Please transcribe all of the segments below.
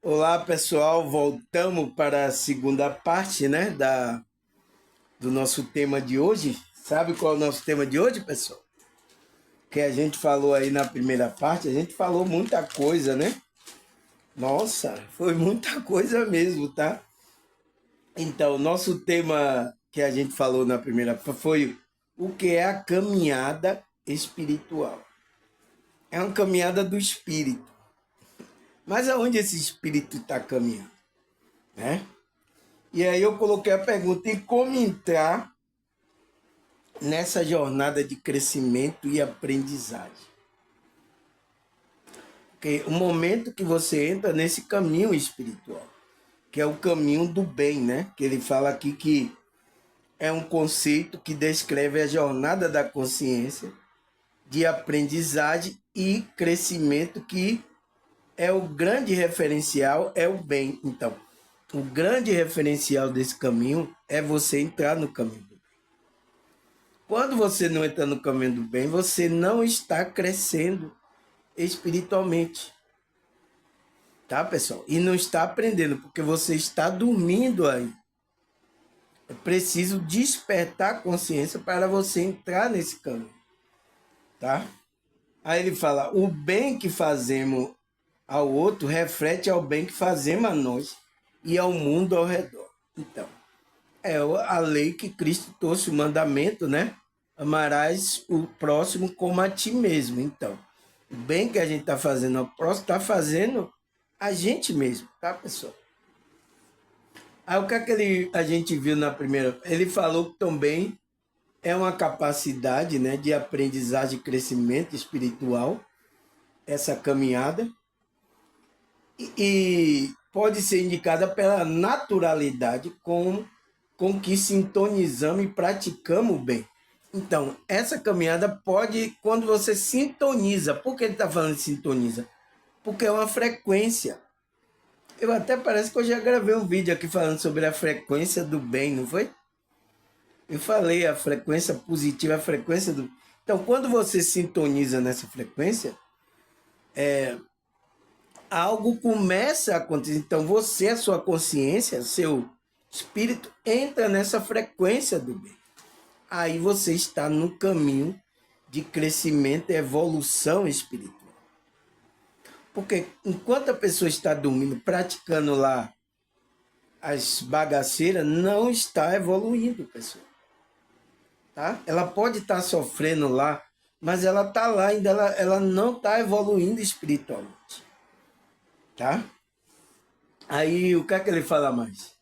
Olá, pessoal. Voltamos para a segunda parte, né, do nosso tema de hoje. Sabe qual é o nosso tema de hoje, pessoal? Que a gente falou aí na primeira parte, a gente falou muita coisa, né? Nossa, foi muita coisa mesmo, tá? Então, nosso tema que a gente falou na primeira foi o que é a caminhada espiritual. É uma caminhada do espírito. Mas aonde esse espírito está caminhando, né? E aí eu coloquei a pergunta: e como entrar nessa jornada de crescimento e aprendizagem? Porque o momento que você entra nesse caminho espiritual, que é o caminho do bem, né? Que ele fala aqui que é um conceito que descreve a jornada da consciência de aprendizagem e crescimento, que é o grande referencial, é o bem. Então, o grande referencial desse caminho é você entrar no caminho. Quando você não entra no caminho do bem, você não está crescendo espiritualmente, tá, pessoal? E não está aprendendo, porque você está dormindo aí. É preciso despertar a consciência para você entrar nesse caminho, tá? Aí ele fala: o bem que fazemos ao outro reflete ao bem que fazemos a nós e ao mundo ao redor. Então, é a lei que Cristo trouxe, o mandamento, né? Amarás o próximo como a ti mesmo. Então, o bem que a gente está fazendo ao próximo, está fazendo a gente mesmo, tá, pessoal? Aí o que é que a gente viu na primeira? Ele falou que também é uma capacidade, né, de aprendizagem e crescimento espiritual, essa caminhada, e pode ser indicada pela naturalidade com que sintonizamos e praticamos o bem. Então, essa caminhada pode, quando você sintoniza, por que ele está falando de sintoniza? Porque é uma frequência. Eu até parece que eu já gravei um vídeo aqui falando sobre a frequência do bem, não foi? Eu falei a frequência positiva, a frequência do. Então, quando você sintoniza nessa frequência, algo começa a acontecer. Então, você, a sua consciência, seu espírito, entra nessa frequência do bem. Aí você está no caminho de crescimento e evolução espiritual. Porque enquanto a pessoa está dormindo, praticando lá as bagaceiras, não está evoluindo, pessoal. Tá? Ela pode estar sofrendo lá, mas ela está lá ainda, ela não está evoluindo espiritualmente. Tá? Aí o que é que ele fala mais?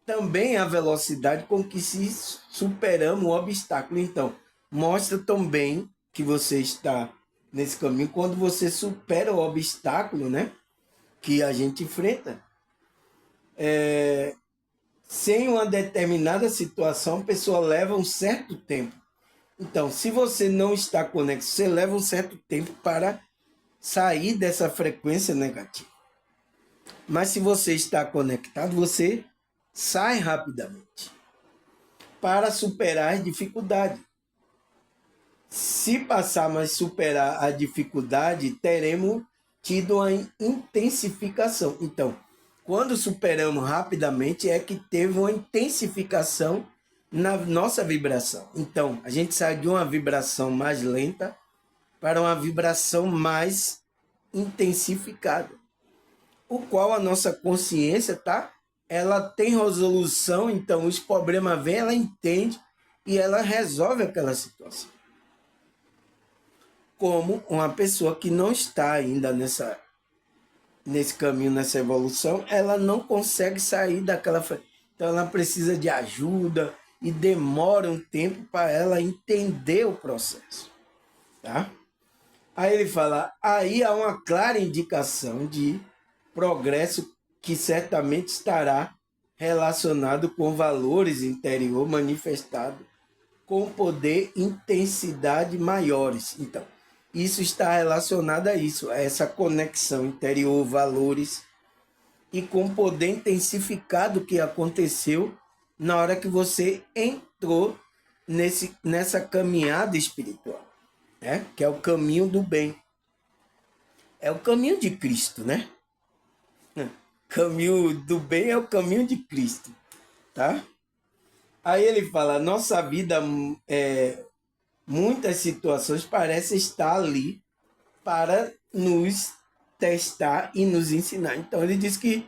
Também a velocidade com que se superamos o obstáculo. Então, mostra também que você está nesse caminho quando você supera o obstáculo, né? Que a gente enfrenta. Sem uma determinada situação, a pessoa leva um certo tempo. Então, se você não está conectado, você leva um certo tempo para sair dessa frequência negativa. Mas se você está conectado, você sai rapidamente para superar as dificuldades. Se passarmos a superar a dificuldade, teremos tido uma intensificação. Então, quando superamos rapidamente, é que teve uma intensificação na nossa vibração. Então, a gente sai de uma vibração mais lenta para uma vibração mais intensificada, o qual a nossa consciência, tá? Ela tem resolução, então os problemas vêm, ela entende e ela resolve aquela situação. Como uma pessoa que não está ainda nesse caminho, nessa evolução, ela não consegue sair daquela. Então ela precisa de ajuda e demora um tempo para ela entender o processo. Tá? Aí ele fala, aí há uma clara indicação de progresso que certamente estará relacionado com valores interior manifestados com poder e intensidade maiores. Então, isso está relacionado a isso, a essa conexão interior, valores e com poder intensificado que aconteceu na hora que você entrou nessa caminhada espiritual, né? Que é o caminho do bem. É o caminho de Cristo, né? Caminho do bem é o caminho de Cristo, tá? Aí ele fala, nossa vida, muitas situações parecem estar ali para nos testar e nos ensinar. Então ele diz que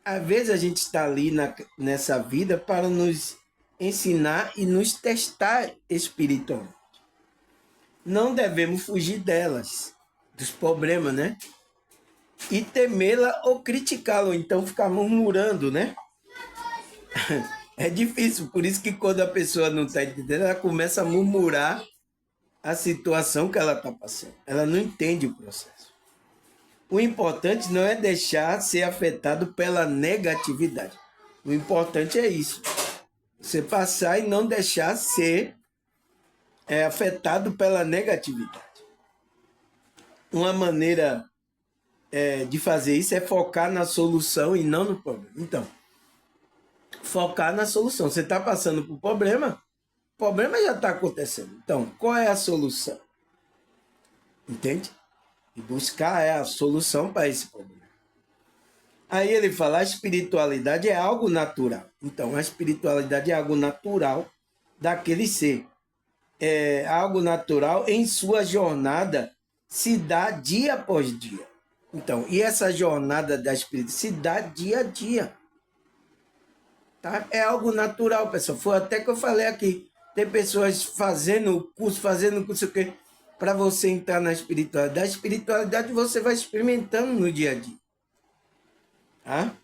às vezes a gente está ali nessa vida para nos ensinar e nos testar espiritualmente. Não devemos fugir delas, dos problemas, né? E temê-la ou criticá-la, ou então ficar murmurando, né? É difícil, por isso que quando a pessoa não está entendendo, ela começa a murmurar a situação que ela está passando. Ela não entende o processo. O importante não é deixar ser afetado pela negatividade. O importante é isso. Você passar e não deixar ser afetado pela negatividade. Uma maneira de fazer isso é focar na solução e não no problema. Então, focar na solução. Você está passando por problema, o problema já está acontecendo. Então, qual é a solução? Entende? E buscar a solução para esse problema. Aí ele fala, a espiritualidade é algo natural. Então, a espiritualidade é algo natural daquele ser. É algo natural em sua jornada se dá dia após dia. Então, e essa jornada da espiritualidade se dá dia a dia. Tá? É algo natural, pessoal. Foi até que eu falei aqui. Tem pessoas fazendo curso, para você entrar na espiritualidade. A espiritualidade você vai experimentando no dia a dia. Tá?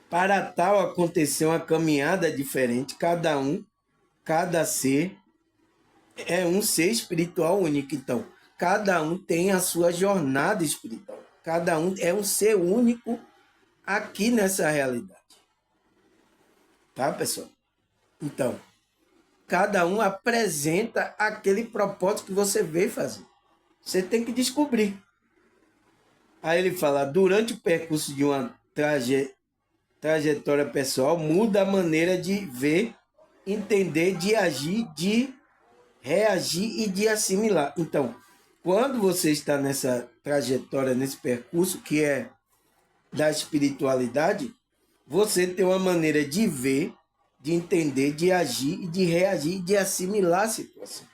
Para tal acontecer uma caminhada diferente, cada ser é um ser espiritual único. Então, cada um tem a sua jornada espiritual. Cada um é um ser único aqui nessa realidade. Tá, pessoal? Então, cada um apresenta aquele propósito que você veio fazer. Você tem que descobrir. Aí ele fala, durante o percurso de uma trajetória pessoal, muda a maneira de ver, entender, de agir, de reagir e de assimilar. Então, quando você está nessa trajetória, nesse percurso que é da espiritualidade, você tem uma maneira de ver, de entender, de agir e de reagir e de assimilar a situação.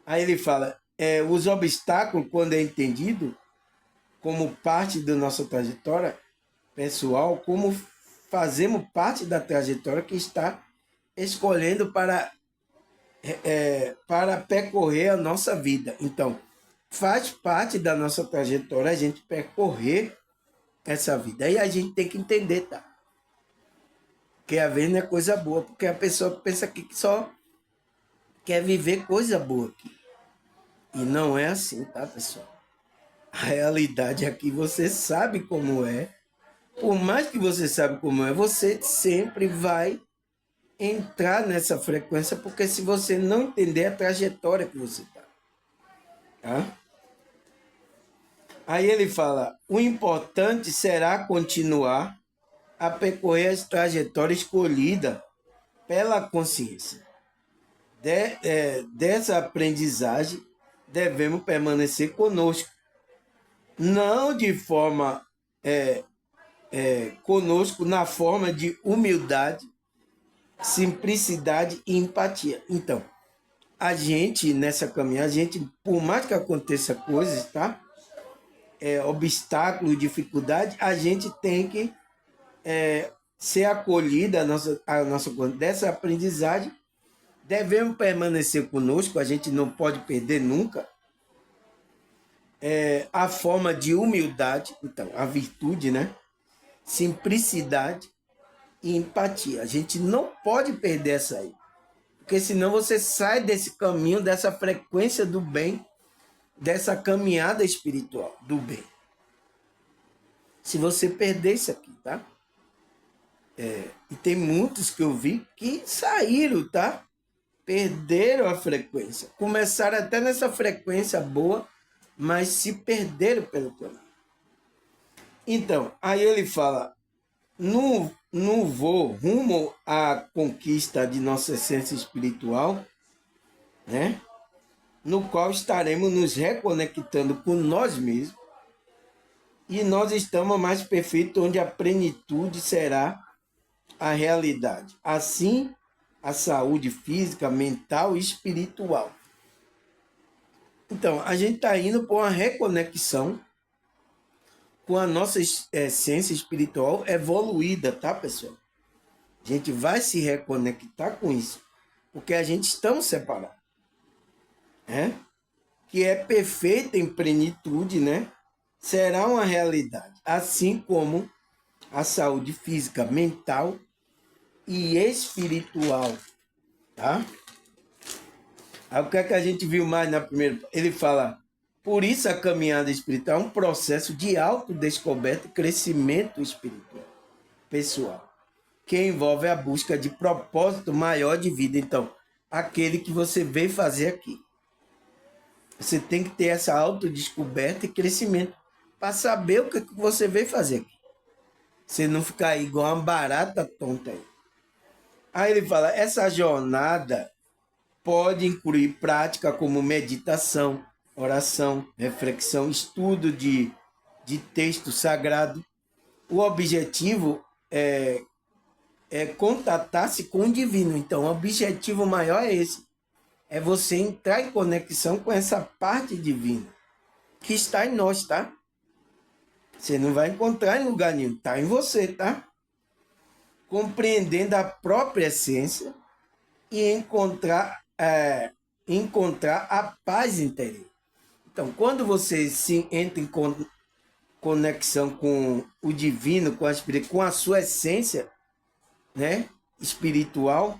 Aí ele fala, os obstáculos, quando é entendido como parte da nossa trajetória pessoal, como fazemos parte da trajetória que está escolhendo para percorrer a nossa vida. Então, faz parte da nossa trajetória a gente percorrer essa vida. Aí a gente tem que entender, tá? Que a vida não é coisa boa, porque a pessoa pensa que só quer viver coisa boa aqui. E não é assim, tá, pessoal? A realidade aqui você sabe como é. Por mais que você sabe como é, você sempre vai entrar nessa frequência, porque se você não entender a trajetória que você está. Tá? Aí ele fala, o importante será continuar a percorrer a trajetória escolhida pela consciência. Dessa aprendizagem, devemos permanecer conosco. Não de forma conosco na forma de humildade, simplicidade e empatia. Então, a gente, nessa caminhada, por mais que aconteça coisas, tá? Obstáculo, dificuldade, a gente tem que ser acolhida a nossa dessa aprendizagem. Devemos permanecer conosco, a gente não pode perder nunca a forma de humildade, então, a virtude, né? Simplicidade e empatia. A gente não pode perder essa aí. Porque senão você sai desse caminho, dessa frequência do bem, dessa caminhada espiritual do bem. Se você perder isso aqui, tá? E tem muitos que eu vi que saíram, tá? Perderam a frequência. Começaram até nessa frequência boa, mas se perderam pelo caminho. Então, aí ele fala, no voo rumo à conquista de nossa essência espiritual, né? no qual estaremos nos reconectando com nós mesmos e nós estamos mais perfeitos, onde a plenitude será a realidade. Assim, a saúde física, mental e espiritual. Então, a gente está indo para uma reconexão com a nossa essência espiritual evoluída, tá, pessoal? A gente vai se reconectar com isso, porque a gente estamos separados, né? Que é perfeita em plenitude, né? Será uma realidade, assim como a saúde física, mental e espiritual, tá? Aí o que é que a gente viu mais na primeira? Ele fala, por isso a caminhada espiritual é um processo de autodescoberta e crescimento espiritual, pessoal, que envolve a busca de propósito maior de vida. Então, aquele que você veio fazer aqui. Você tem que ter essa autodescoberta e crescimento para saber o que você veio fazer aqui. Você não ficar igual uma barata tonta aí. Aí ele fala, essa jornada pode incluir prática como meditação, oração, reflexão, estudo de texto sagrado. O objetivo é contatar-se com o divino. Então, o objetivo maior é esse. É você entrar em conexão com essa parte divina que está em nós, tá? Você não vai encontrar em lugar nenhum, está em você, tá? Compreendendo a própria essência e encontrar a paz interior. Então, quando você se entra em conexão com o divino, com a sua essência, né, espiritual,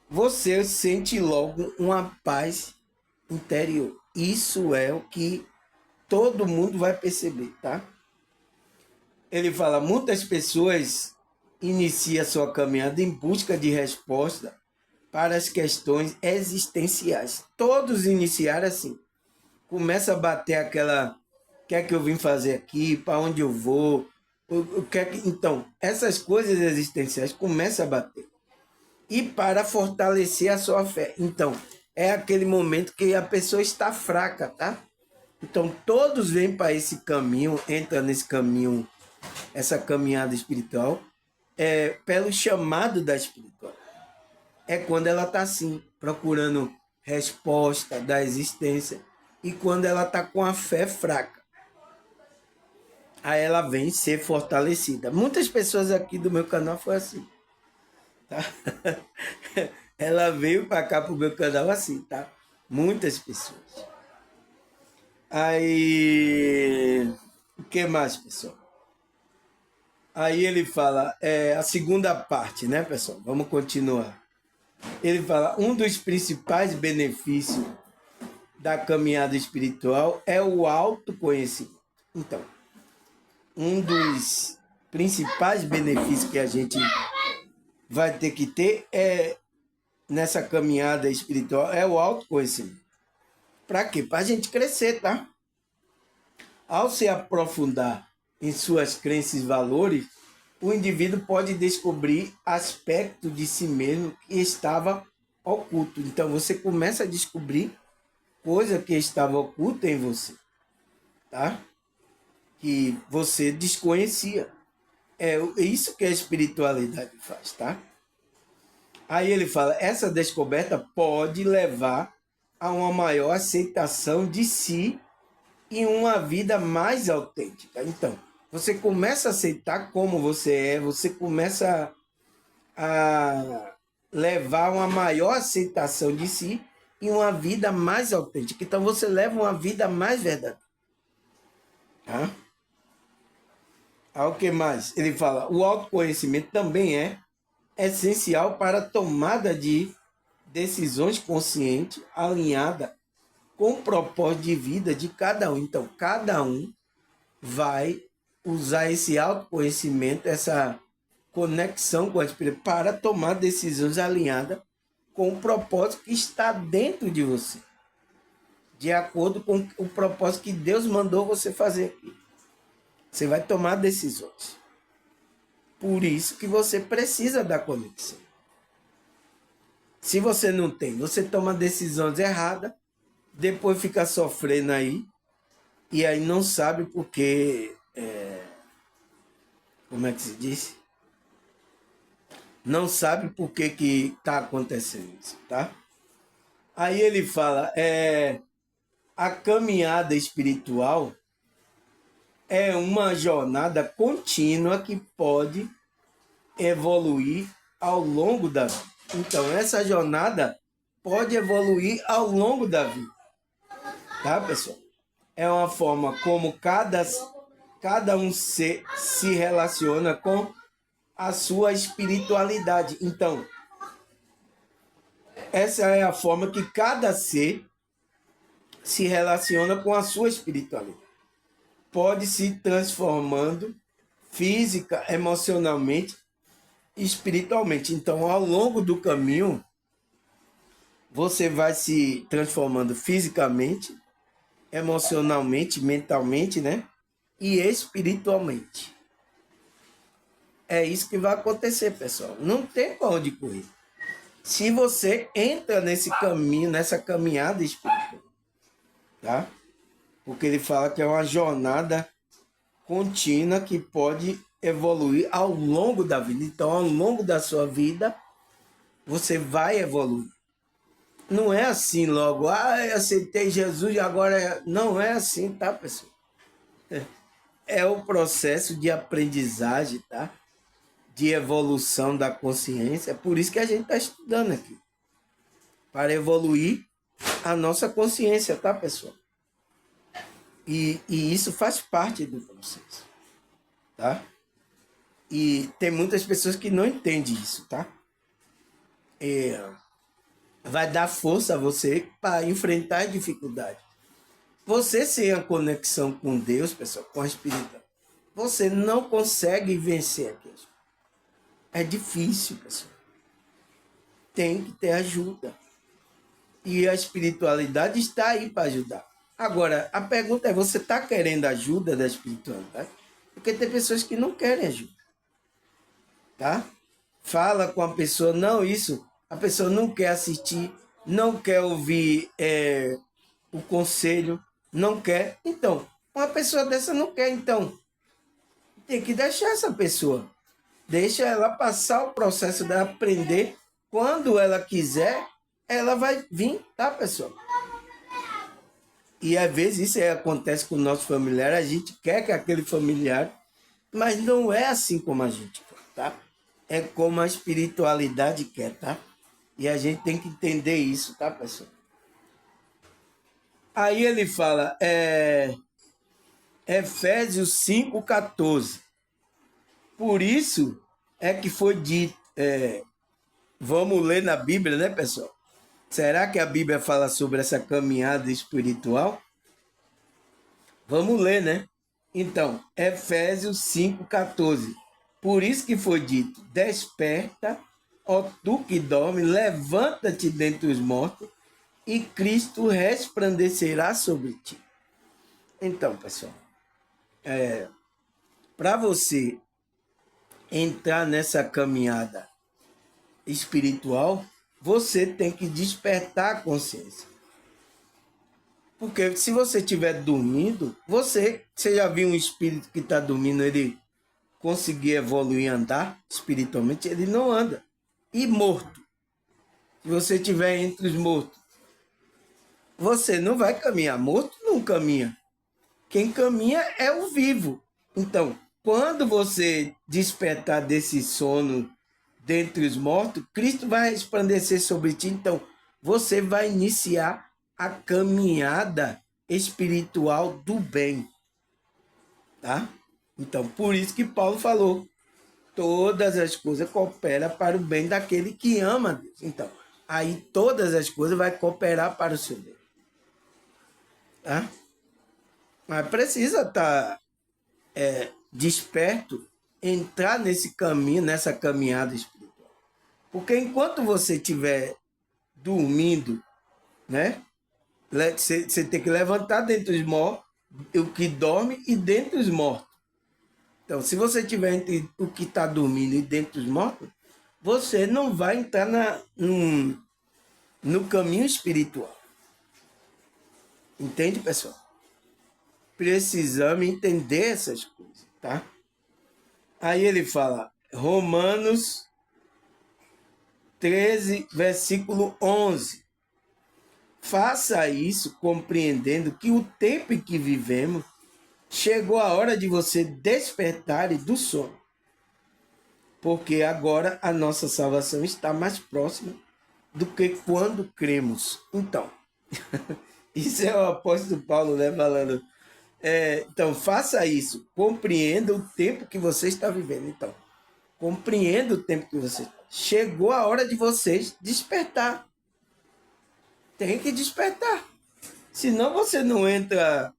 você sente logo uma paz interior. Isso é o que todo mundo vai perceber, tá? Ele fala, muitas pessoas iniciam sua caminhada em busca de resposta para as questões existenciais. Todos iniciaram assim. Começa a bater aquela, o que é que eu vim fazer aqui, para onde eu vou, o que é que... Então, essas coisas existenciais começam a bater. E para fortalecer a sua fé. Então, é aquele momento que a pessoa está fraca, tá? Então, todos vêm para esse caminho, entram nesse caminho, essa caminhada espiritual, pelo chamado da espiritual. É quando ela está assim, procurando resposta da existência, e quando ela está com a fé fraca. Aí ela vem ser fortalecida. Muitas pessoas aqui do meu canal foi assim, tá? Ela veio para cá pro meu canal assim, tá? Muitas pessoas. Aí, o que mais, pessoal? Aí ele fala, a segunda parte, né, pessoal? Vamos continuar. Ele fala, um dos principais benefícios da caminhada espiritual é o autoconhecimento. Então, um dos principais benefícios que a gente vai ter que ter nessa caminhada espiritual é o autoconhecimento. Para quê? Para a gente crescer, tá? Ao se aprofundar em suas crenças e valores, o indivíduo pode descobrir aspectos de si mesmo que estava oculto. Então você começa a descobrir coisa que estava oculta em você, tá? Que você desconhecia. É isso que a espiritualidade faz, tá? Aí ele fala, essa descoberta pode levar a uma maior aceitação de si e uma vida mais autêntica. Então, você começa a aceitar como você é, você começa a levar uma maior aceitação de si e uma vida mais autêntica. Então, você leva uma vida mais verdadeira. Tá? O que mais? Ele fala, o autoconhecimento também é essencial para a tomada de decisões conscientes, alinhada com o propósito de vida de cada um. Então, cada um vai usar esse autoconhecimento, essa conexão com a espírito para tomar decisões alinhadas com o propósito que está dentro de você, de acordo com o propósito que Deus mandou você fazer aqui. Você vai tomar decisões. Por isso que você precisa da conexão. Se você não tem, você toma decisões erradas, depois fica sofrendo aí, e aí não sabe porque, como é que se diz? Não sabe por que que está acontecendo isso, tá? Aí ele fala, a caminhada espiritual é uma jornada contínua que pode evoluir ao longo da vida. Então, essa jornada pode evoluir ao longo da vida, tá, pessoal? É uma forma como cada um se relaciona com a sua espiritualidade. Então, essa é a forma que cada ser se relaciona com a sua espiritualidade. Pode se transformando física, emocionalmente, espiritualmente. Então, ao longo do caminho, você vai se transformando fisicamente, emocionalmente, mentalmente, né? E espiritualmente. É isso que vai acontecer, pessoal. Não tem para onde correr. Se você entra nesse caminho, nessa caminhada espiritual, tá? Porque ele fala que é uma jornada contínua que pode evoluir ao longo da vida. Então, ao longo da sua vida, você vai evoluir. Não é assim logo, eu aceitei Jesus e agora... Não é assim, tá, pessoal? É o processo de aprendizagem, tá? De evolução da consciência. É por isso que a gente está estudando aqui. Para evoluir a nossa consciência, tá, pessoal? E isso faz parte do processo, tá? E tem muitas pessoas que não entendem isso, tá? Vai dar força a você para enfrentar a dificuldade. Você sem a conexão com Deus, pessoal, com a espiritualidade, você não consegue vencer aquilo. É difícil, pessoal. Tem que ter ajuda. E a espiritualidade está aí para ajudar. Agora, a pergunta é, você está querendo ajuda da espiritualidade? Porque tem pessoas que não querem ajuda. Tá? Fala com a pessoa, não, isso, a pessoa não quer assistir, não quer ouvir o conselho, não quer. Então, uma pessoa dessa não quer, então, tem que deixar essa pessoa. Deixa ela passar o processo de aprender. Quando ela quiser, ela vai vir, tá, pessoal? E às vezes isso acontece com o nosso familiar, a gente quer que aquele familiar, mas não é assim como a gente quer, tá? É como a espiritualidade quer, tá? E a gente tem que entender isso, tá, pessoal? Aí ele fala, Efésios 5,14. Por isso é que foi dito, vamos ler na Bíblia, né, pessoal? Será que a Bíblia fala sobre essa caminhada espiritual? Vamos ler, né? Então, Efésios 5,14. Por isso que foi dito, desperta, ó tu que dorme, levanta-te dentre os mortos, e Cristo resplandecerá sobre ti. Então, pessoal, para você entrar nessa caminhada espiritual, você tem que despertar a consciência. Porque se você estiver dormindo, você já viu um espírito que está dormindo, ele conseguir evoluir, andar espiritualmente, ele não anda. E morto, se você estiver entre os mortos, você não vai caminhar. Morto não caminha. Quem caminha é o vivo. Então, quando você despertar desse sono dentre os mortos, Cristo vai resplandecer sobre ti. Então, você vai iniciar a caminhada espiritual do bem. Tá? Então, por isso que Paulo falou, todas as coisas cooperam para o bem daquele que ama Deus. Então, aí todas as coisas vão cooperar para o seu bem. Tá? Mas precisa estar desperto, entrar nesse caminho, nessa caminhada espiritual. Porque enquanto você estiver dormindo, né? Você tem que levantar dentre os mortos, o que dorme e dentre os mortos. Então, se você estiver entre o que está dormindo e dentro dos mortos, você não vai entrar no caminho espiritual. Entende, pessoal? Precisamos entender essas coisas, tá? Aí ele fala, Romanos 13, versículo 11. Faça isso compreendendo que o tempo em que vivemos chegou a hora de você despertar do sono. Porque agora a nossa salvação está mais próxima do que quando cremos. Então, isso é o apóstolo Paulo, né, falando. Então, faça isso. Compreenda o tempo que você está vivendo. Então, compreenda o tempo que você... Chegou a hora de vocês despertar. Tem que despertar. Senão você não entra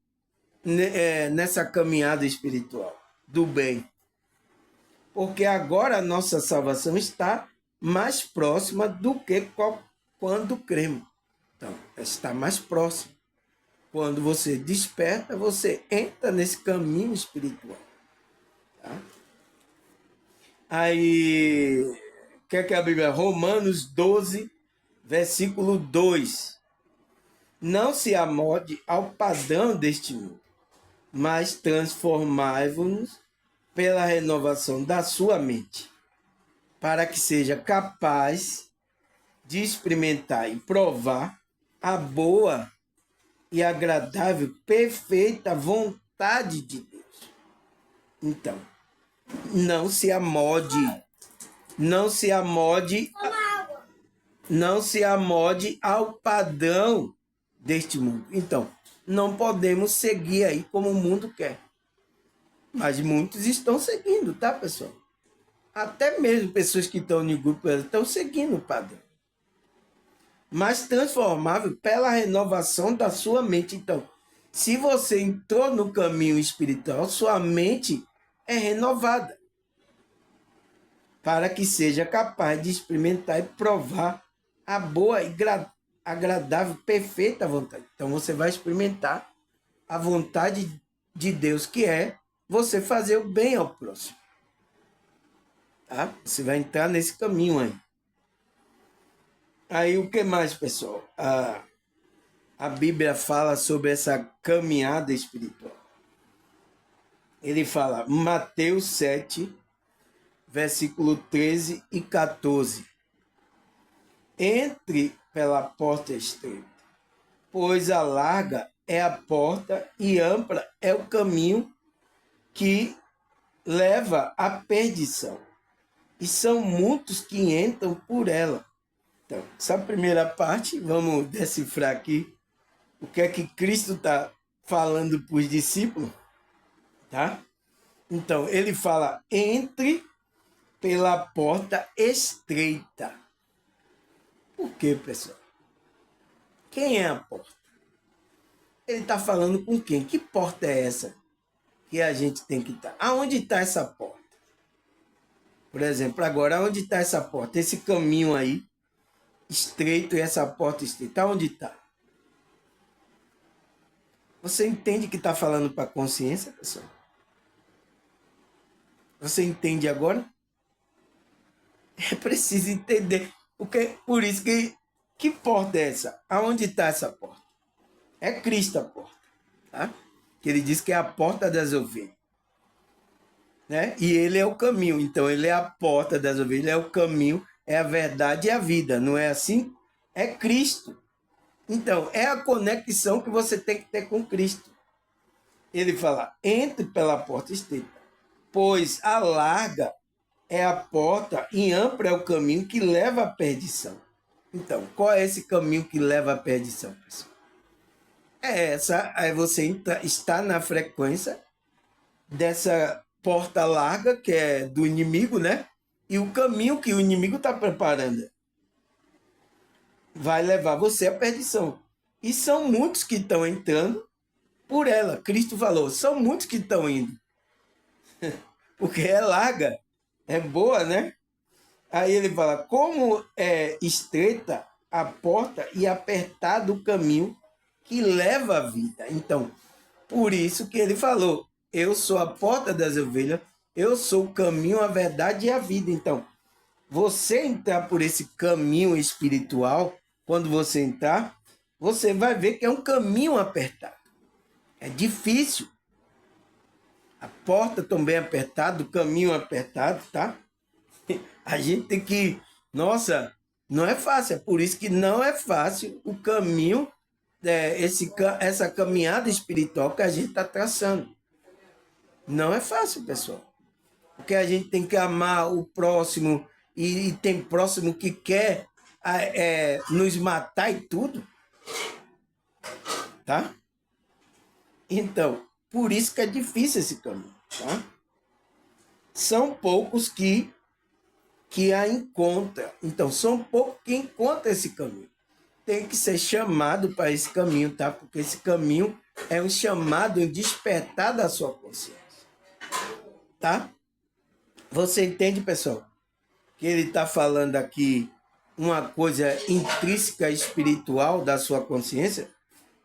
nessa caminhada espiritual do bem. Porque agora a nossa salvação está mais próxima do que quando cremos. Então, está mais próximo. Quando você desperta, você entra nesse caminho espiritual. Tá? Aí, o que é a Bíblia? Romanos 12, versículo 2. Não se amolde ao padrão deste mundo, mas transformai-vos pela renovação da sua mente, para que seja capaz de experimentar e provar a boa e agradável, perfeita vontade de Deus. Então, não se amolde, não se amolde, não se amolde ao padrão deste mundo. Então, não podemos seguir aí como o mundo quer. Mas muitos estão seguindo, tá, pessoal? Até mesmo pessoas que estão no grupo estão seguindo o padrão. Mas transformável pela renovação da sua mente. Então, se você entrou no caminho espiritual, sua mente é renovada para que seja capaz de experimentar e provar a boa e agradável, perfeita vontade. Então, você vai experimentar a vontade de Deus, que é você fazer o bem ao próximo. Tá? Você vai entrar nesse caminho aí. Aí o que mais, pessoal? A Bíblia fala sobre essa caminhada espiritual. Ele fala, Mateus 7, versículo 13 e 14. Entre pela porta estreita, pois a larga é a porta e ampla é o caminho que leva à perdição. E são muitos que entram por ela. Então, essa primeira parte, vamos decifrar aqui o que é que Cristo está falando para os discípulos, tá? Então, ele fala, entre pela porta estreita. Por quê, pessoal? Quem é a porta? Ele está falando com quem? Que porta é essa que a gente tem que estar? Aonde está essa porta? Por exemplo, agora, onde está essa porta? Esse caminho aí, estreito, e essa porta estreita, onde está? Você entende que está falando para a consciência, pessoal? Você entende agora? É preciso entender. Por isso que porta é essa? Aonde está essa porta? É Cristo a porta. Tá? Que ele diz que é a porta das ovelhas. Né? E ele é o caminho. Então, ele é a porta das ovelhas, é o caminho, é a verdade e a vida. Não é assim? É Cristo. Então, é a conexão que você tem que ter com Cristo. Ele fala, entre pela porta estreita, pois a larga é a porta e amplo é o caminho que leva à perdição. Então, qual é esse caminho que leva à perdição, pessoal? Aí você está na frequência dessa porta larga, que é do inimigo, né? E o caminho que o inimigo está preparando vai levar você à perdição. E são muitos que estão entrando por ela. Cristo falou, são muitos que estão indo. Porque é larga, é boa, né? Aí ele fala, como é estreita a porta e apertado o caminho que leva à vida. Então, por isso que ele falou, eu sou a porta das ovelhas, eu sou o caminho, a verdade e a vida. Então, você entrar por esse caminho espiritual, quando você entrar, você vai ver que é um caminho apertado. É difícil. A porta também é apertada, o caminho é apertado, tá? A gente tem que... Nossa, não é fácil. É por isso que não é fácil o caminho, essa caminhada espiritual que a gente está traçando. Não é fácil, pessoal. Porque a gente tem que amar o próximo e tem próximo que quer nos matar e tudo, tá? Então, por isso que é difícil esse caminho, tá? São poucos que a encontram. Então, são poucos que encontram esse caminho. Tem que ser chamado para esse caminho, tá? Porque esse caminho é um chamado, um despertar da sua consciência, tá? Você entende, pessoal? Que ele está falando aqui uma coisa intrínseca espiritual da sua consciência?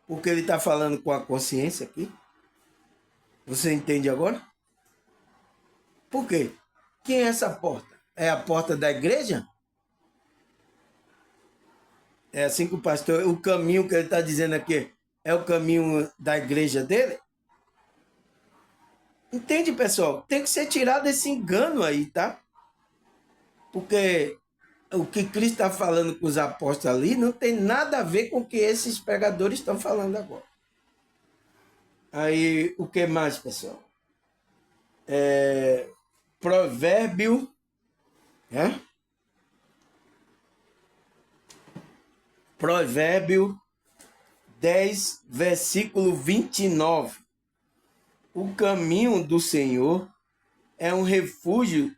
Porque ele está falando com a consciência aqui? Você entende agora? Por quê? Quem é essa porta? É a porta da igreja? É assim que o pastor... O caminho que ele está dizendo aqui é o caminho da igreja dele? Entende, pessoal? Tem que ser tirado esse engano aí, tá? Porque o que Cristo está falando com os apóstolos ali não tem nada a ver com o que esses pregadores estão falando agora. Aí, o que mais, pessoal? Provérbio, né? Provérbio 10, versículo 29. O caminho do Senhor é um refúgio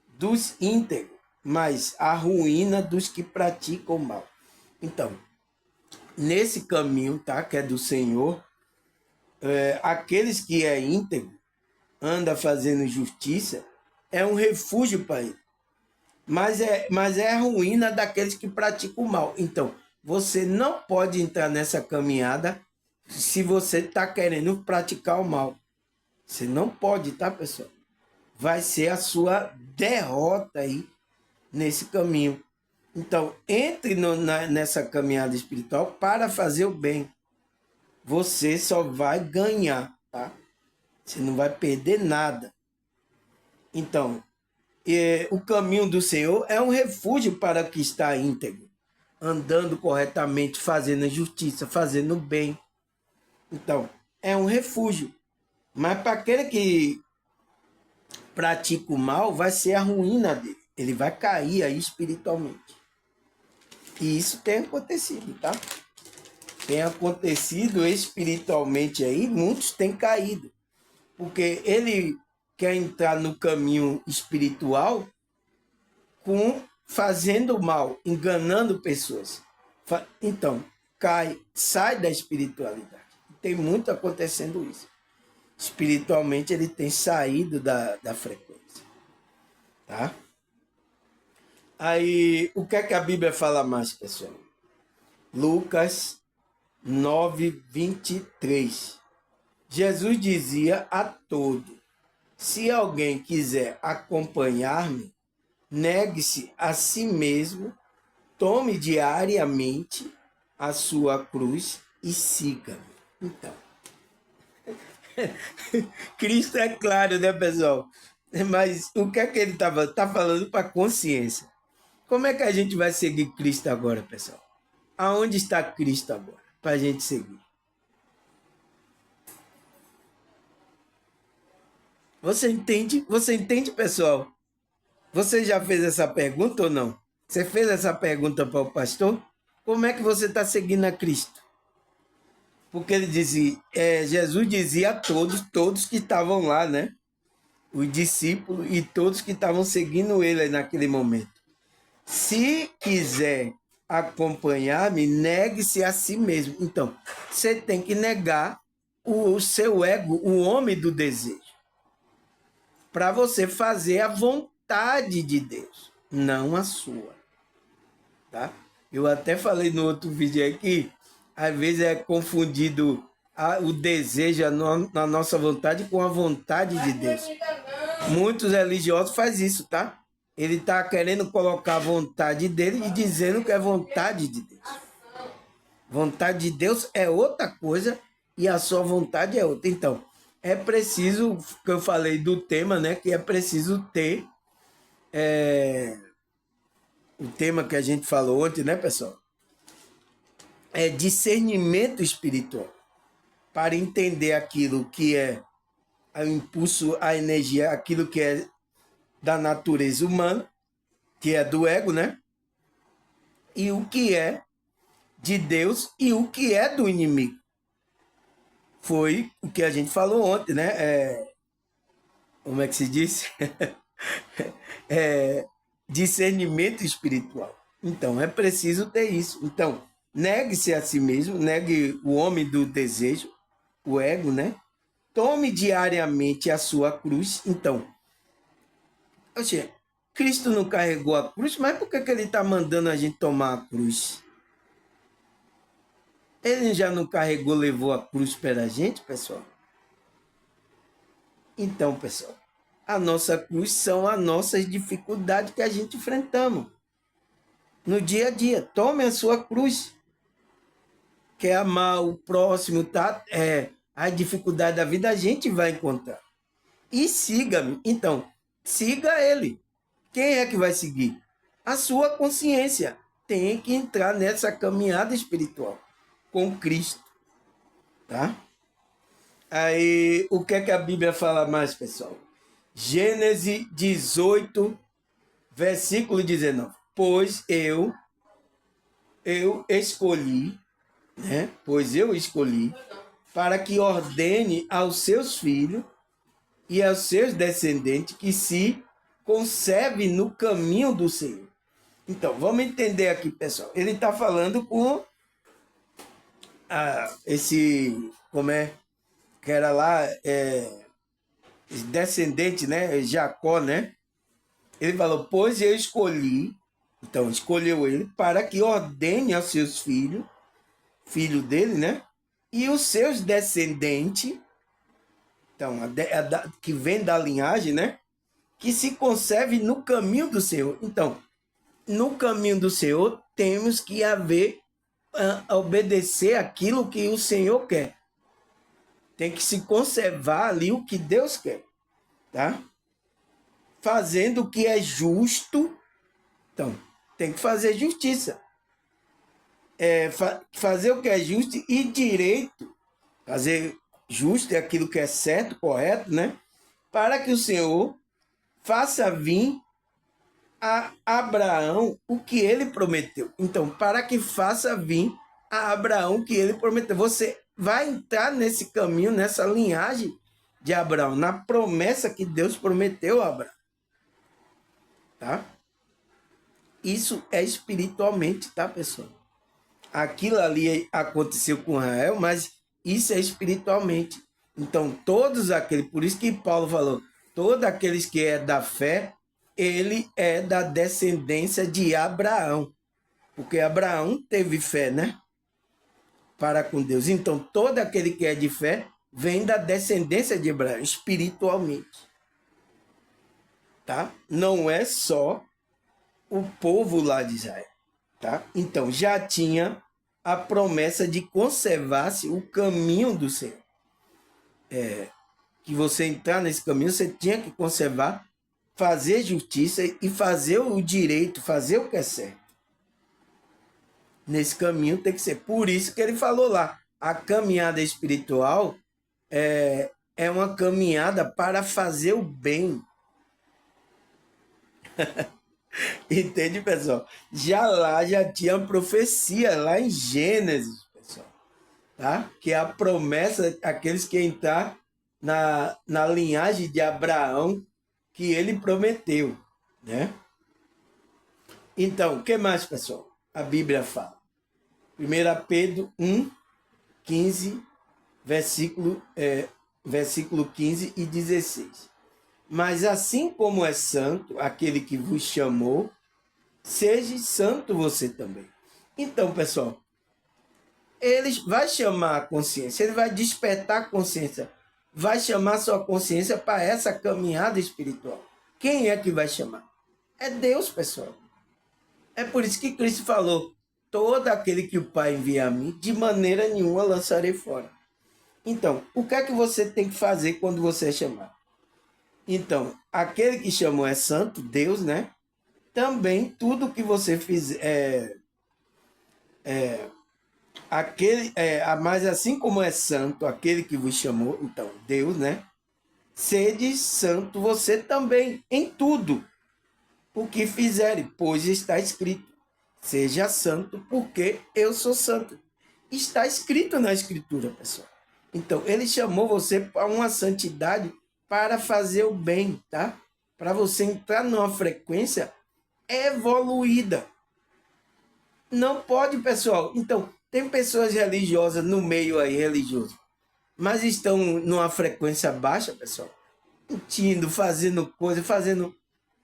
dos íntegros, mas a ruína dos que praticam o mal. Então, nesse caminho, tá, que é do Senhor, aqueles que é íntegro, anda fazendo justiça, é um refúgio para ele. Mas é a ruína daqueles que praticam o mal. Então, você não pode entrar nessa caminhada se você está querendo praticar o mal. Você não pode, tá, pessoal? Vai ser a sua derrota aí nesse caminho. Então, entre nessa caminhada espiritual para fazer o bem. Você só vai ganhar, tá? Você não vai perder nada. Então, o caminho do Senhor é um refúgio para o que está íntegro, andando corretamente, fazendo a justiça, fazendo o bem. Então, é um refúgio. Mas para aquele que pratica o mal, vai ser a ruína dele. Ele vai cair aí espiritualmente. E isso tem acontecido, tá? Tem acontecido espiritualmente aí, muitos têm caído. Porque ele quer entrar no caminho espiritual fazendo mal, enganando pessoas. Então, sai da espiritualidade. Tem muito acontecendo isso. Espiritualmente, ele tem saído da frequência. Tá? Aí, o que é que a Bíblia fala mais, pessoal? Lucas 9, 23. Jesus dizia a todos: se alguém quiser acompanhar-me, negue-se a si mesmo, tome diariamente a sua cruz e siga-me. Então, Cristo é claro, né, pessoal? Mas o que é que ele tá falando para a consciência? Como é que a gente vai seguir Cristo agora, pessoal? Aonde está Cristo agora para a gente seguir? Você entende? Você entende, pessoal? Você já fez essa pergunta ou não? Você fez essa pergunta para o pastor? Como é que você está seguindo a Cristo? Porque ele dizia, Jesus dizia a todos que estavam lá, né? Os discípulos e todos que estavam seguindo ele naquele momento. Se quiser acompanhar-me, negue-se a si mesmo. Então, você tem que negar o seu ego, o homem do desejo, para você fazer a vontade de Deus, não a sua. Tá? Eu até falei no outro vídeo aqui, às vezes é confundido o desejo, a nossa vontade com a vontade de Deus. Muitos religiosos fazem isso, tá? Ele está querendo colocar a vontade dele e dizendo que é vontade de Deus. Vontade de Deus é outra coisa e a sua vontade é outra. Então, é preciso, que eu falei do tema, né? Que é preciso ter o tema que a gente falou ontem, né, pessoal? É discernimento espiritual para entender aquilo que é o impulso, a energia, aquilo que é da natureza humana, que é do ego, né? E o que é de Deus e o que é do inimigo. Foi o que a gente falou ontem, né? Como é que se diz? Discernimento espiritual. Então, é preciso ter isso. Então, negue-se a si mesmo, negue o homem do desejo, o ego, né? Tome diariamente a sua cruz. Então, oxe, Cristo não carregou a cruz, mas por que ele está mandando a gente tomar a cruz? Ele já não carregou, levou a cruz para a gente, pessoal? Então, pessoal, a nossa cruz são as nossas dificuldades que a gente enfrentamos no dia a dia. Tome a sua cruz. Quer amar o próximo, tá? A dificuldade da vida a gente vai encontrar. E siga-me. Então, siga ele. Quem é que vai seguir? A sua consciência. Tem que entrar nessa caminhada espiritual com Cristo, tá? Aí, o que é que a Bíblia fala mais, pessoal? Gênesis 18, versículo 19. Pois eu escolhi, né? Pois eu escolhi para que ordene aos seus filhos e aos seus descendentes que se conserve no caminho do Senhor. Então, vamos entender aqui, pessoal. Ele está falando com esse, como é, que era lá, descendente, né? Jacó, né? Ele falou, pois eu escolhi, então escolheu ele, para que ordene aos seus filhos, filho dele, né? E os seus descendentes, então, que vem da linhagem, né? Que se conserve no caminho do Senhor. Então, no caminho do Senhor, temos que obedecer aquilo que o Senhor quer. Tem que se conservar ali o que Deus quer, tá? Fazendo o que é justo. Então, tem que fazer justiça. Fazer o que é justo e direito. Fazer justo é aquilo que é certo, correto, né? Para que o Senhor faça vir a Abraão o que ele prometeu. Então, para que faça vir a Abraão o que ele prometeu. Você vai entrar nesse caminho, nessa linhagem de Abraão, na promessa que Deus prometeu a Abraão. Tá? Isso é espiritualmente, tá, pessoal? Aquilo ali aconteceu com Israel, mas isso é espiritualmente. Então, todos aqueles, por isso que Paulo falou, todos aqueles que é da fé, ele é da descendência de Abraão. Porque Abraão teve fé, né? Para com Deus. Então, todo aquele que é de fé vem da descendência de Abraão, espiritualmente. Tá? Não é só o povo lá de Israel. Tá? Então, já tinha a promessa de conservar-se o caminho do Senhor. Que você entrar nesse caminho, você tinha que conservar, fazer justiça e fazer o direito, fazer o que é certo. Nesse caminho tem que ser. Por isso que ele falou lá, a caminhada espiritual é uma caminhada para fazer o bem. Entende, pessoal? Já tinha profecia lá em Gênesis, pessoal. Tá? Que é a promessa, aqueles que entrar na linhagem de Abraão, que ele prometeu, né? Então, o que mais, pessoal? A Bíblia fala. 1 Pedro 1, 15, versículo 15 e 16. Mas assim como é santo aquele que vos chamou, seja santo você também. Então, pessoal, ele vai chamar a consciência, ele vai despertar a consciência, vai chamar sua consciência para essa caminhada espiritual. Quem é que vai chamar? É Deus, pessoal. É por isso que Cristo falou, todo aquele que o Pai envia a mim, de maneira nenhuma lançarei fora. Então, o que é que você tem que fazer quando você é chamado? Então, aquele que chamou é santo, Deus, né? Também tudo que você fizer, mas assim como é santo aquele que vos chamou, então, Deus, né? Sede santo você também em tudo o que fizerem, pois está escrito: seja santo, porque eu sou santo. Está escrito na Escritura, pessoal. Então, ele chamou você para uma santidade para fazer o bem, tá? Para você entrar numa frequência evoluída. Não pode, pessoal. Então, tem pessoas religiosas no meio aí, religioso, mas estão numa frequência baixa, pessoal. Mentindo, fazendo coisa, fazendo.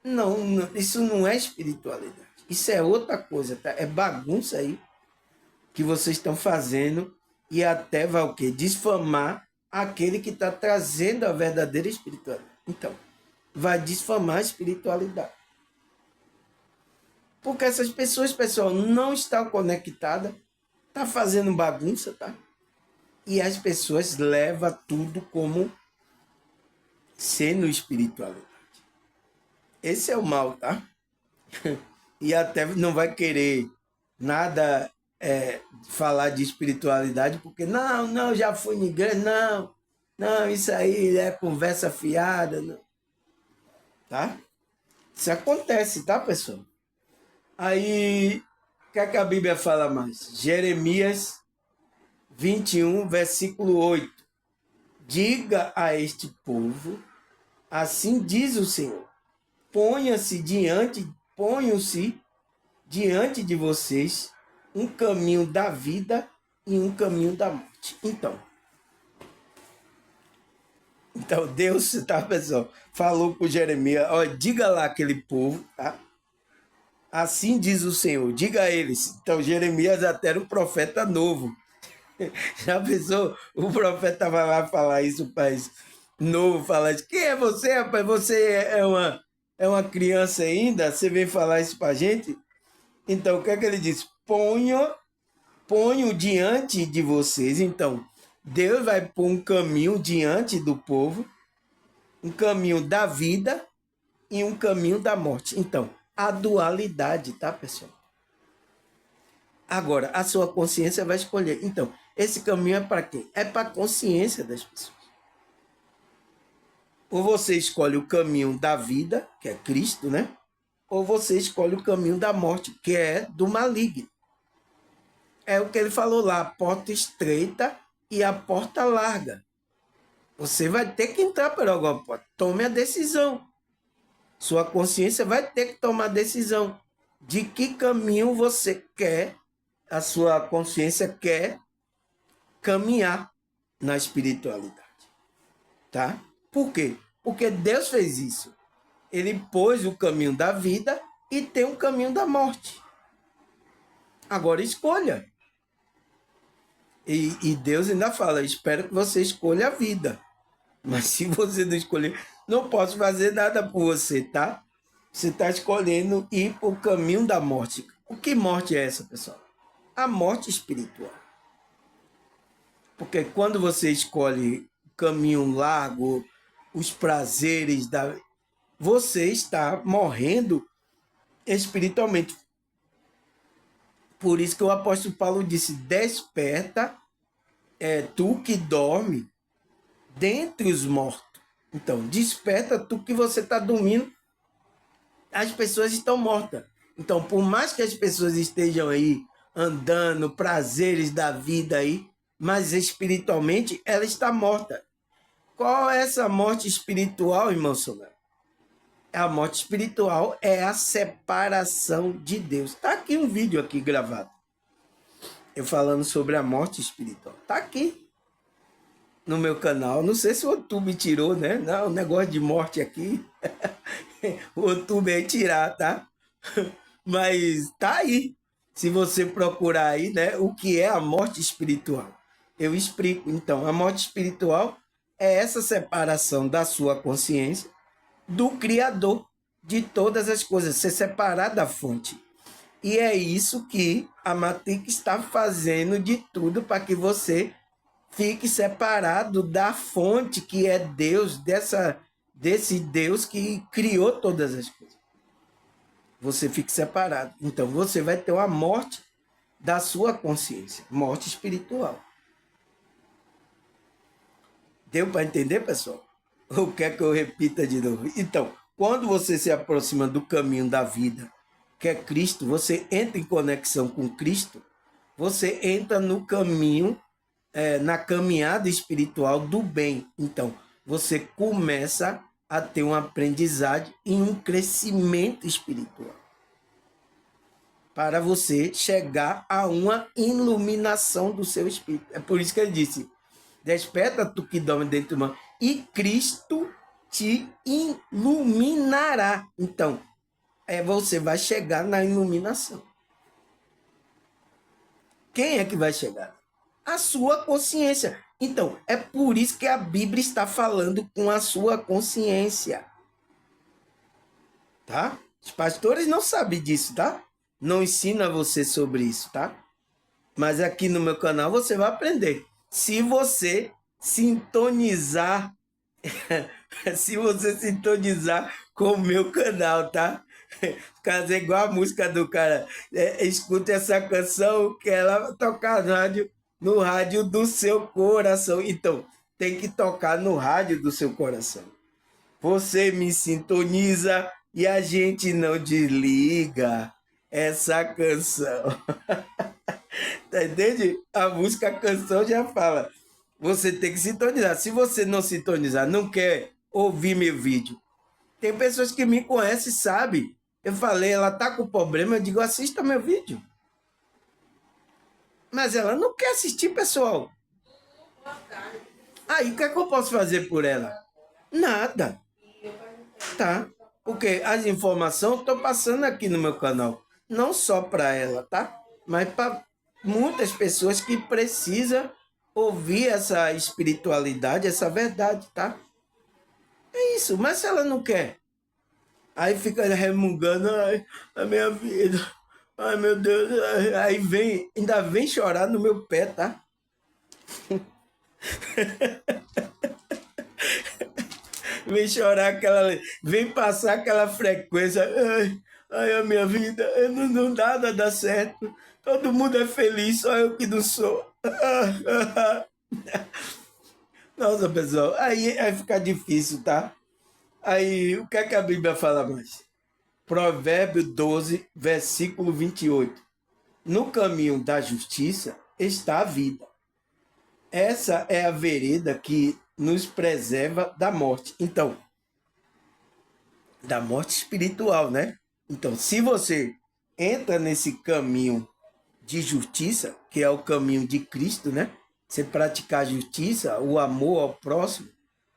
Não, não, isso não é espiritualidade. Isso é outra coisa, tá? É bagunça aí que vocês estão fazendo e até vai o quê? Desfamar aquele que está trazendo a verdadeira espiritualidade. Então, vai desfamar a espiritualidade. Porque essas pessoas, pessoal, não estão conectadas, tá fazendo bagunça, tá? E as pessoas levam tudo como sendo espiritualidade. Esse é o mal, tá? E até não vai querer nada falar de espiritualidade, porque não, já fui na igreja, não, isso aí é conversa fiada, não. Tá? Isso acontece, tá, pessoal? Aí, o que é que a Bíblia fala mais? Jeremias 21, versículo 8. Diga a este povo, assim diz o Senhor, ponham-se diante de vocês um caminho da vida e um caminho da morte. Então Deus, tá, pessoal, falou com Jeremias, ó, diga lá aquele povo, tá? Assim diz o Senhor, diga a eles. Então Jeremias até era um profeta novo. Já pensou? O profeta vai lá falar isso para esse novo, falar isso. Quem é você, rapaz? Você é uma criança ainda? Você vem falar isso para a gente? Então, o que é que ele diz? Ponho diante de vocês. Então, Deus vai pôr um caminho diante do povo, um caminho da vida e um caminho da morte. Então, a dualidade, tá, pessoal? Agora, a sua consciência vai escolher. Então, esse caminho é para quem? É para a consciência das pessoas. Ou você escolhe o caminho da vida, que é Cristo, né? Ou você escolhe o caminho da morte, que é do maligno. É o que ele falou lá, a porta estreita e a porta larga. Você vai ter que entrar por alguma porta. Tome a decisão. Sua consciência vai ter que tomar a decisão de que caminho você quer, a sua consciência quer caminhar na espiritualidade. Tá? Por quê? Porque Deus fez isso. Ele pôs o caminho da vida e tem o caminho da morte. Agora escolha. E Deus ainda fala, espero que você escolha a vida. Mas se você não escolher, não posso fazer nada por você, tá? Você está escolhendo ir para o caminho da morte. O que morte é essa, pessoal? A morte espiritual. Porque quando você escolhe o caminho largo, os prazeres da... Você está morrendo espiritualmente. Por isso que o apóstolo Paulo disse, desperta, tu que dorme dentre os mortos. Então, desperta tu que você está dormindo. As pessoas estão mortas. Então, por mais que as pessoas estejam aí andando, prazeres da vida aí, mas espiritualmente ela está morta. Qual é essa morte espiritual, irmão Solar? A morte espiritual é a separação de Deus. Está aqui um vídeo aqui gravado. Eu falando sobre a morte espiritual. Está aqui no meu canal. Não sei se o YouTube tirou, né? Não, negócio de morte aqui. O YouTube aí tirar, tá? Mas tá aí. Se você procurar aí, né, o que é a morte espiritual, eu explico. Então, a morte espiritual é essa separação da sua consciência do Criador de todas as coisas, ser separado da fonte. E é isso que a Matrix está fazendo de tudo para que você fique separado da fonte que é Deus, desse Deus que criou todas as coisas. Você fique separado. Então você vai ter uma morte da sua consciência, morte espiritual. Deu para entender, pessoal? Ou quer que eu repita de novo? Então, quando você se aproxima do caminho da vida, que é Cristo, você entra em conexão com Cristo, você entra no caminho, na caminhada espiritual do bem. Então, você começa a ter uma aprendizagem e um crescimento espiritual, para você chegar a uma iluminação do seu espírito. É por isso que ele disse: desperta tu que dorme dentro do mar, e Cristo te iluminará. Então, você vai chegar na iluminação. Quem é que vai chegar? A sua consciência. Então, é por isso que a Bíblia está falando com a sua consciência. Tá? Os pastores não sabem disso, tá? Não ensina você sobre isso, tá? Mas aqui no meu canal você vai aprender. Se você sintonizar, se você sintonizar com o meu canal, tá? Caso é igual a música do cara, escute essa canção que ela toca no rádio do seu coração. Então, tem que tocar no rádio do seu coração. Você me sintoniza e a gente não desliga essa canção. Tá entende? A música, a canção já fala. Você tem que sintonizar. Se você não sintonizar, não quer ouvir meu vídeo. Tem pessoas que me conhecem e sabem. Eu falei, ela tá com problema, eu digo, assista meu vídeo. Mas ela não quer assistir, pessoal. Aí, o que é que eu posso fazer por ela? Nada. Tá? Porque as informações estão passando aqui no meu canal. Não só para ela, tá? Mas para muitas pessoas que precisam ouvir essa espiritualidade, essa verdade, tá? É isso. Mas se ela não quer, aí fica remungando, ai, a minha vida, ai meu Deus, aí vem, ainda vem chorar no meu pé, tá? Vem chorar vem passar aquela frequência, ai a minha vida, não nada dá certo, todo mundo é feliz, só eu que não sou. Nossa, pessoal, aí fica difícil, tá? Aí, o que é que a Bíblia fala mais? Provérbio 12, versículo 28. No caminho da justiça está a vida. Essa é a vereda que nos preserva da morte. Então, da morte espiritual, né? Então, se você entra nesse caminho de justiça, que é o caminho de Cristo, né? Você praticar a justiça, o amor ao próximo,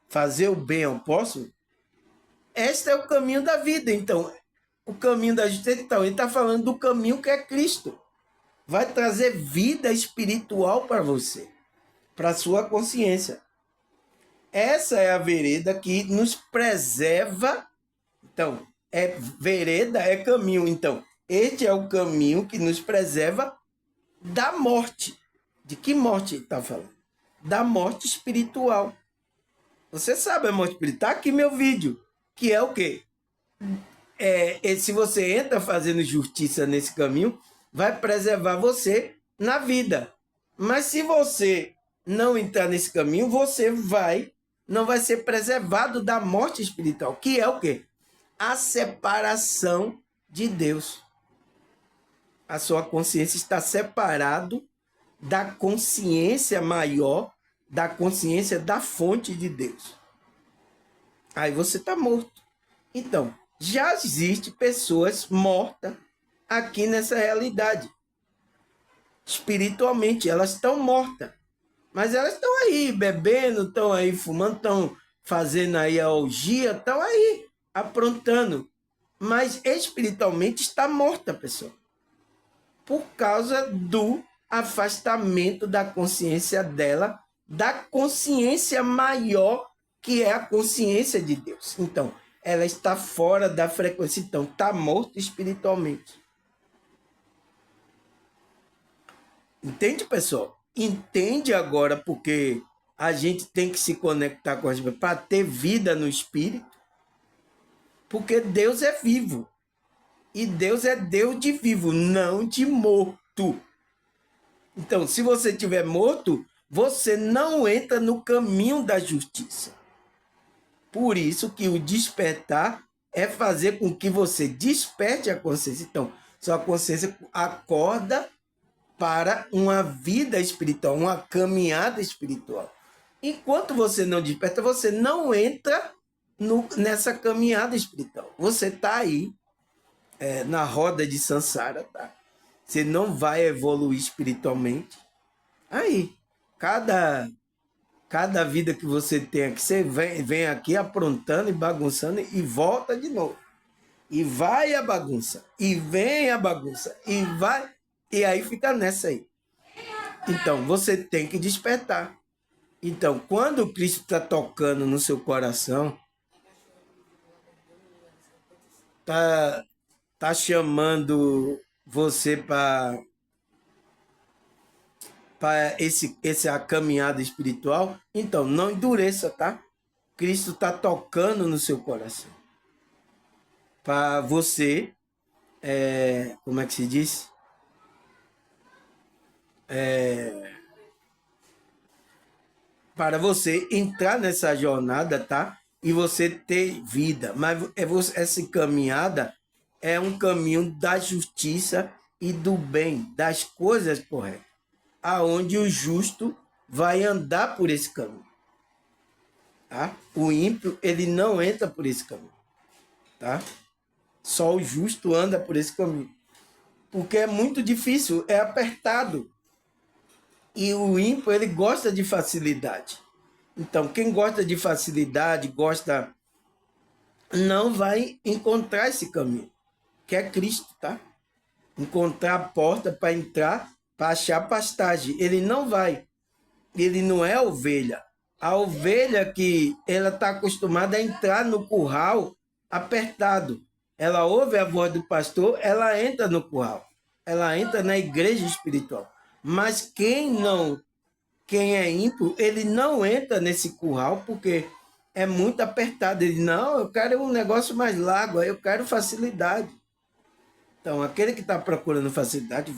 fazer o bem ao próximo, este é o caminho da vida. Então, o caminho da justiça, então, ele está falando do caminho que é Cristo. Vai trazer vida espiritual para você, para a sua consciência. Essa é a vereda que nos preserva. Então, vereda é caminho. Então, este é o caminho que nos preserva da morte. De que morte ele está falando? Da morte espiritual. Você sabe a morte espiritual? Está aqui meu vídeo. Que é o quê? Se você entra fazendo justiça nesse caminho, vai preservar você na vida. Mas se você não entrar nesse caminho, você não vai ser preservado da morte espiritual, que é o quê? A separação de Deus. A sua consciência está separado da consciência maior, da consciência da fonte de Deus. Aí você está morto. Então, já existe pessoas mortas aqui nessa realidade. Espiritualmente, elas estão mortas. Mas elas estão aí bebendo, estão aí fumando, estão fazendo aí a orgia, estão aí aprontando. Mas espiritualmente está morta a pessoa. Por causa do afastamento da consciência dela, da consciência maior, que é a consciência de Deus. Então, ela está fora da frequência. Então, está morta espiritualmente. Entende, pessoal? Entende agora porque a gente tem que se conectar com as pessoas para ter vida no espírito, porque Deus é vivo. E Deus é Deus de vivo, não de morto. Então, se você estiver morto, você não entra no caminho da justiça. Por isso que o despertar é fazer com que você desperte a consciência. Então, sua consciência acorda para uma vida espiritual, uma caminhada espiritual. Enquanto você não desperta, você não entra nessa caminhada espiritual. Você está aí, na roda de Sansara, tá? Você não vai evoluir espiritualmente. Aí, cada vida que você tem aqui, você vem aqui aprontando e bagunçando e volta de novo. E vai a bagunça, e vem a bagunça, e vai, e aí fica nessa aí. Então, você tem que despertar. Então, quando o Cristo está tocando no seu coração, tá, tá chamando você para essa caminhada espiritual, então não endureça, tá? Cristo está tocando no seu coração. Para você, como é que se diz? Para você entrar nessa jornada, tá? E você ter vida. Mas essa caminhada é um caminho da justiça e do bem, das coisas corretas, aonde o justo vai andar por esse caminho. Tá? O ímpio, ele não entra por esse caminho. Tá? Só o justo anda por esse caminho. Porque é muito difícil, é apertado. E o ímpio, ele gosta de facilidade. Então, quem gosta de facilidade, não vai encontrar esse caminho, que é Cristo, tá? Encontrar a porta para entrar, para achar pastagem. Ele não vai. Ele não é ovelha. A ovelha que ela está acostumada a entrar no curral apertado. Ela ouve a voz do pastor, ela entra no curral. Ela entra na igreja espiritual. Mas quem é ímpio, ele não entra nesse curral porque é muito apertado. Ele, não, eu quero um negócio mais largo, eu quero facilidade. Então, aquele que está procurando facilidade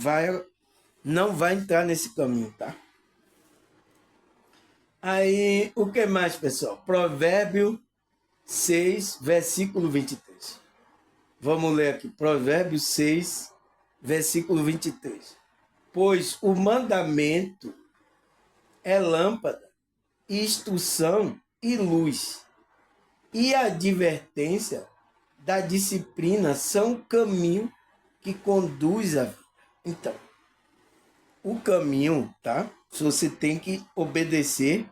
não vai entrar nesse caminho, tá? Aí, o que mais, pessoal? Provérbio 6, versículo 23. Vamos ler aqui. Provérbio 6, versículo 23. Pois o mandamento é lâmpada, instrução e luz. E a advertência da disciplina são caminho que conduz a vida. Então, o caminho, tá? Você tem que obedecer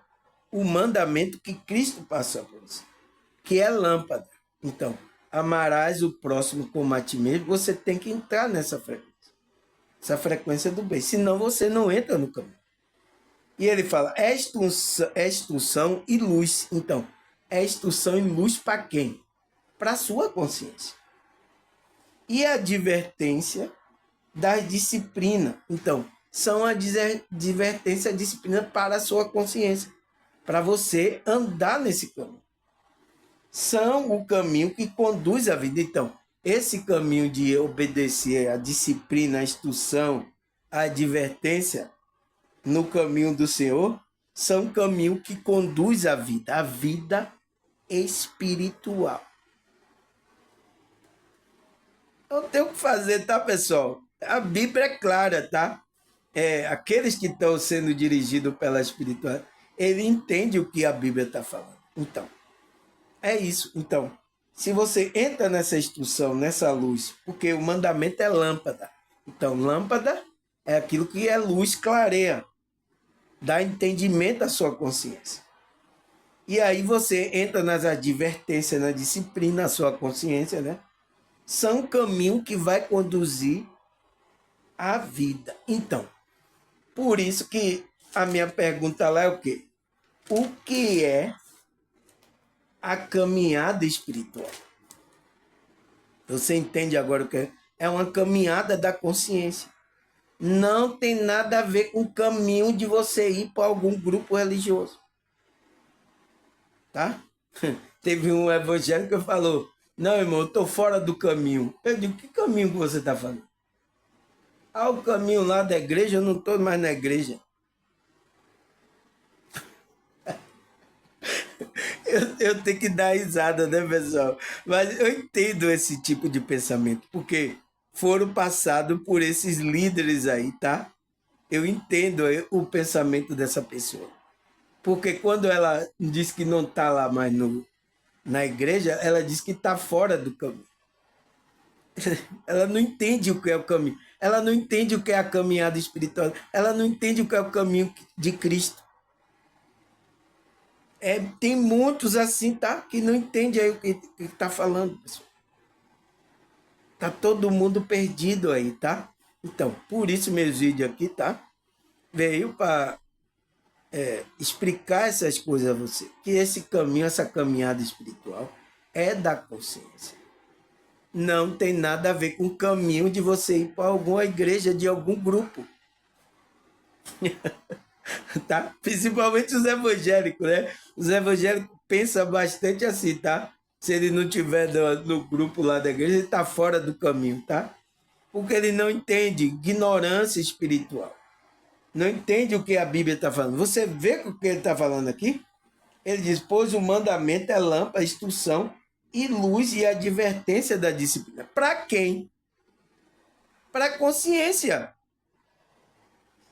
o mandamento que Cristo passou por você, que é lâmpada. Então, amarás o próximo como a ti mesmo, você tem que entrar nessa frequência. Essa frequência do bem. Senão você não entra no caminho. E ele fala, é instrução e luz. Então, é instrução e luz para quem? Para a sua consciência. E a advertência da disciplina. Então, são a advertência e a disciplina para a sua consciência. Para você andar nesse caminho. São o caminho que conduz a vida. Então, esse caminho de obedecer a disciplina, a instrução, a advertência no caminho do Senhor, são o caminho que conduz a vida espiritual. Não tem o que fazer, tá, pessoal? A Bíblia é clara, tá? Aqueles que estão sendo dirigidos pela espiritualidade, ele entende o que a Bíblia está falando. Então, é isso. Então, se você entra nessa instrução, nessa luz, porque o mandamento é lâmpada. Então, lâmpada é aquilo que é luz, clareia, dá entendimento à sua consciência. E aí você entra nas advertências, na disciplina, na sua consciência, né? São um caminho que vai conduzir à vida. Então, por isso que a minha pergunta lá é o quê? O que é a caminhada espiritual? Você entende agora o que é? É uma caminhada da consciência. Não tem nada a ver com o caminho de você ir para algum grupo religioso, tá? Teve um evangélico que falou: não, irmão, eu tô fora do caminho. Eu digo: que caminho que você tá falando? Ah, o caminho lá da igreja, eu não tô mais na igreja. Eu tenho que dar risada, né, pessoal? Mas eu entendo esse tipo de pensamento, porque foram passados por esses líderes aí, tá? Eu entendo o pensamento dessa pessoa. Porque quando ela diz que não está lá mais na igreja, ela diz que está fora do caminho. Ela não entende o que é o caminho. Ela não entende o que é a caminhada espiritual. Ela não entende o que é o caminho de Cristo. Tem muitos assim, tá? Que não entende aí o que está falando, pessoal. Tá todo mundo perdido aí, tá? Então, por isso meus vídeos aqui, tá? Veio para explicar essas coisas a você. Que esse caminho, essa caminhada espiritual é da consciência. Não tem nada a ver com o caminho de você ir para alguma igreja de algum grupo. Tá? Principalmente os evangélicos, né? Os evangélicos pensam bastante assim, tá? Se ele não tiver no grupo lá da igreja, ele está fora do caminho, tá? Porque ele não entende ignorância espiritual. Não entende o que a Bíblia está falando. Você vê o que ele está falando aqui? Ele diz: pois o mandamento é lâmpada, instrução e luz e advertência da disciplina. Para quem? Para a consciência.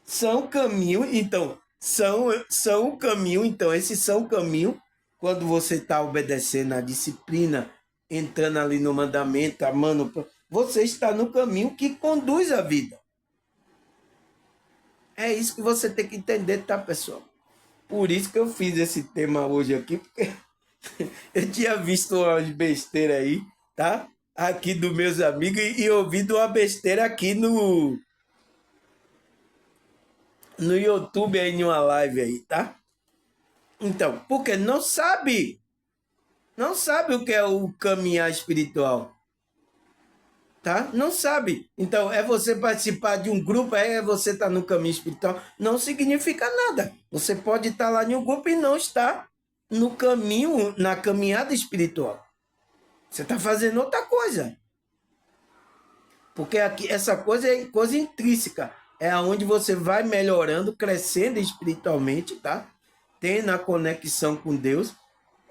São caminho, então, são caminho, então, esses são caminho, quando você está obedecendo a disciplina, entrando ali no mandamento, amando, você está no caminho que conduz a vida. É isso que você tem que entender, tá, pessoal? Por isso que eu fiz esse tema hoje aqui, porque eu tinha visto umas besteiras aí, tá? Aqui dos meus amigos e ouvido uma besteira aqui no YouTube aí, em uma live aí, tá? Então, porque não sabe o que é o caminhar espiritual, tá? Não sabe. Então, é você participar de um grupo, é você estar no caminho espiritual, não significa nada. Você pode estar lá em um grupo e não estar no caminho, na caminhada espiritual. Você está fazendo outra coisa. Porque aqui, essa coisa é coisa intrínseca. É onde você vai melhorando, crescendo espiritualmente, tá? Tendo a conexão com Deus.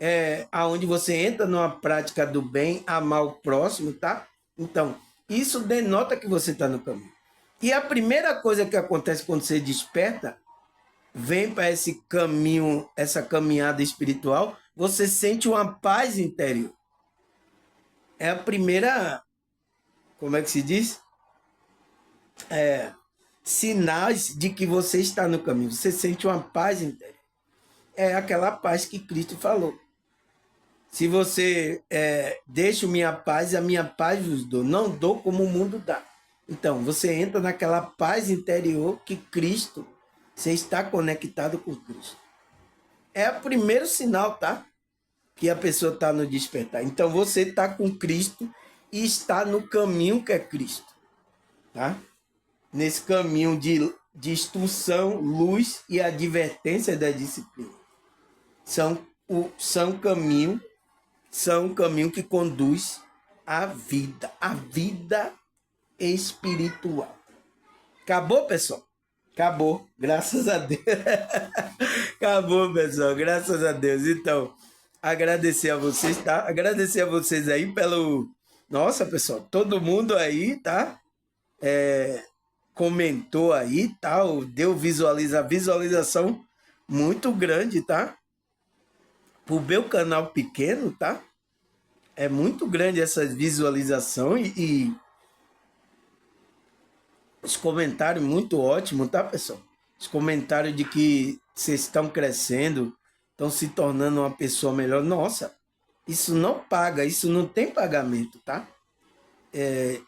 É aonde você entra numa prática do bem, amar o próximo, tá? Então, isso denota que você está no caminho. E a primeira coisa que acontece quando você desperta, vem para esse caminho, essa caminhada espiritual, você sente uma paz interior. É a primeira, como é que se diz? Sinais de que você está no caminho. Você sente uma paz interior. É aquela paz que Cristo falou. Se você deixa minha paz, a minha paz vos dou. Não dou como o mundo dá. Então, você entra naquela paz interior que Cristo, você está conectado com Cristo. É o primeiro sinal, tá? Que a pessoa está no despertar. Então, você está com Cristo e está no caminho que é Cristo, tá? Nesse caminho de instrução, luz e advertência da disciplina. São caminho que conduz à vida espiritual. Acabou, pessoal? Acabou, graças a Deus. Acabou, pessoal, graças a Deus. Então, agradecer a vocês, tá? Agradecer a vocês aí pelo... Nossa, pessoal, todo mundo aí, tá? Comentou aí, tal, deu visualização muito grande, tá? Pro meu canal pequeno, tá? É muito grande essa visualização e os comentários muito ótimos, tá, pessoal? Os comentários de que vocês estão crescendo, estão se tornando uma pessoa melhor. Nossa, isso não paga, isso não tem pagamento, tá?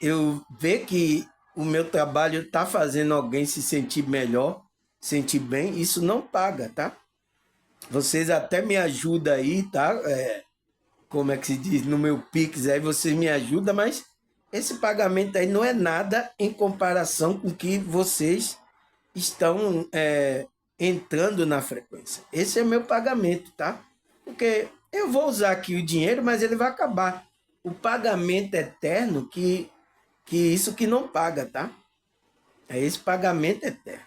Eu ver que o meu trabalho está fazendo alguém se sentir melhor, sentir bem, isso não paga, tá? Vocês até me ajudam aí, tá? Como é que se diz? No meu Pix aí, vocês me ajudam, mas esse pagamento aí não é nada em comparação com o que vocês estão entrando na frequência. Esse é meu pagamento, tá? Porque eu vou usar aqui o dinheiro, mas ele vai acabar. O pagamento eterno que isso que não paga, tá? É esse pagamento eterno.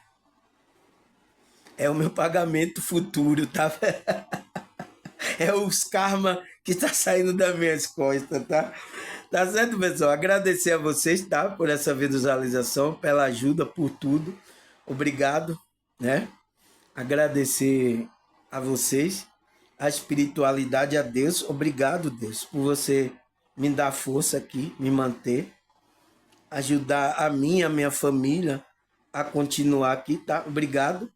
É o meu pagamento futuro, tá? É os karma que está saindo das minhas costas, tá? Tá certo, pessoal? Agradecer a vocês, tá? Por essa visualização, pela ajuda, por tudo. Obrigado, né? Agradecer a vocês, a espiritualidade, a Deus. Obrigado, Deus, por você me dar força aqui, me manter, ajudar a mim, a minha família a continuar aqui, tá? Obrigado.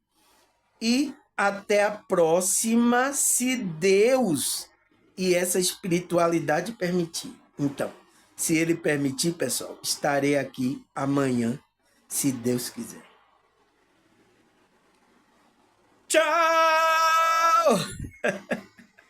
E até a próxima, se Deus e essa espiritualidade permitir. Então, se Ele permitir, pessoal, estarei aqui amanhã, se Deus quiser. Tchau!